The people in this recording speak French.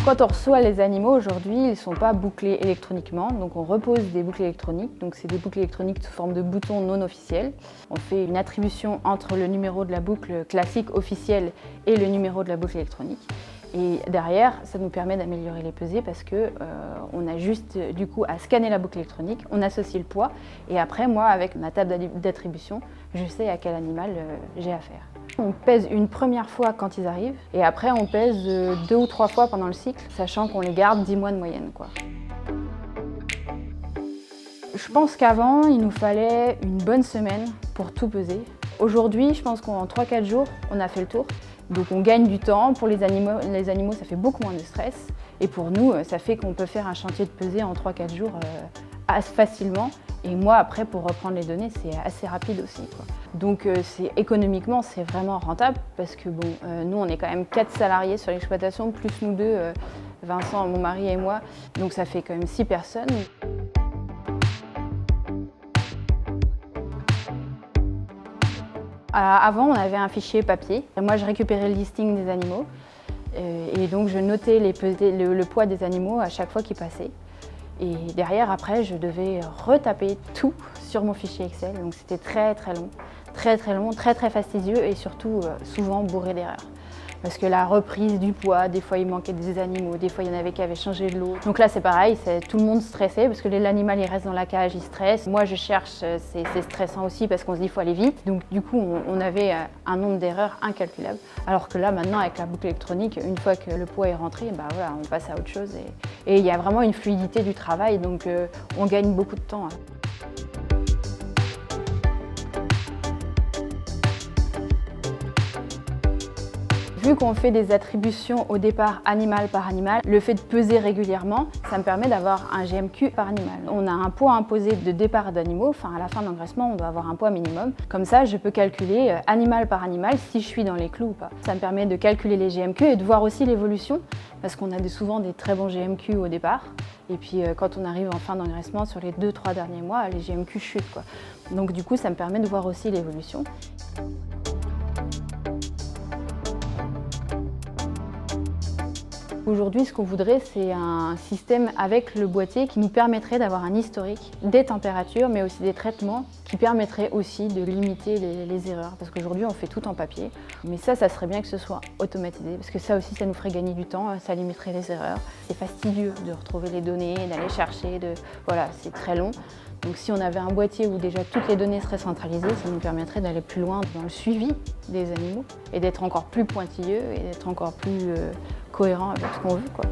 Quand on reçoit les animaux aujourd'hui, ils ne sont pas bouclés électroniquement, donc on repose des boucles électroniques. Donc c'est des boucles électroniques sous forme de boutons non officiels. On fait une attribution entre le numéro de la boucle classique officielle et le numéro de la boucle électronique. Et derrière, ça nous permet d'améliorer les pesées parce qu'on a juste du coup à scanner la boucle électronique, on associe le poids et après moi avec ma table d'attribution, je sais à quel animal j'ai affaire. On pèse une première fois quand ils arrivent et après on pèse 2 ou 3 fois pendant le cycle, sachant qu'on les garde 10 mois de moyenne, quoi. Je pense qu'avant, il nous fallait une bonne semaine pour tout peser. Aujourd'hui, je pense qu'en 3-4 jours, on a fait le tour. Donc on gagne du temps. Pour les animaux, ça fait beaucoup moins de stress. Et pour nous, ça fait qu'on peut faire un chantier de pesée en 3-4 jours assez facilement. Et moi, après, pour reprendre les données, c'est assez rapide aussi, quoi. Donc économiquement, c'est vraiment rentable parce que bon, nous, on est quand même 4 salariés sur l'exploitation, plus nous deux, Vincent, mon mari et moi. Donc ça fait quand même 6 personnes. Avant, on avait un fichier papier. Moi, je récupérais le listing des animaux et donc je notais le poids des animaux à chaque fois qu'ils passaient. Et derrière, après, je devais retaper tout sur mon fichier Excel. Donc c'était très long, très fastidieux et surtout souvent bourré d'erreurs. Parce que la reprise du poids, des fois il manquait des animaux, des fois il y en avait qui avaient changé de lot. Donc là c'est pareil, tout le monde stressait parce que l'animal il reste dans la cage, il stresse. Moi je cherche, c'est stressant aussi parce qu'on se dit qu'il faut aller vite. Donc du coup on avait un nombre d'erreurs incalculable. Alors que là maintenant avec la boucle électronique, une fois que le poids est rentré, bah voilà, on passe à autre chose. Et il y a vraiment une fluidité du travail, donc on gagne beaucoup de temps. Vu qu'on fait des attributions au départ animal par animal, le fait de peser régulièrement, ça me permet d'avoir un GMQ par animal. On a un poids imposé de départ d'animaux, enfin à la fin d'engraissement, on doit avoir un poids minimum. Comme ça, je peux calculer animal par animal si je suis dans les clous ou pas. Ça me permet de calculer les GMQ et de voir aussi l'évolution, parce qu'on a souvent des très bons GMQ au départ. Et puis quand on arrive en fin d'engraissement, sur les 2-3 derniers mois, les GMQ chutent, quoi. Donc du coup, ça me permet de voir aussi l'évolution. Aujourd'hui, ce qu'on voudrait, c'est un système avec le boîtier qui nous permettrait d'avoir un historique des températures, mais aussi des traitements, qui permettrait aussi de limiter les erreurs. Parce qu'aujourd'hui, on fait tout en papier. Mais ça serait bien que ce soit automatisé, parce que ça aussi, ça nous ferait gagner du temps, ça limiterait les erreurs. C'est fastidieux de retrouver les données, d'aller chercher, voilà, c'est très long. Donc si on avait un boîtier où déjà toutes les données seraient centralisées, ça nous permettrait d'aller plus loin dans le suivi des animaux et d'être encore plus pointilleux et d'être encore plus cohérent avec ce qu'on veut, quoi.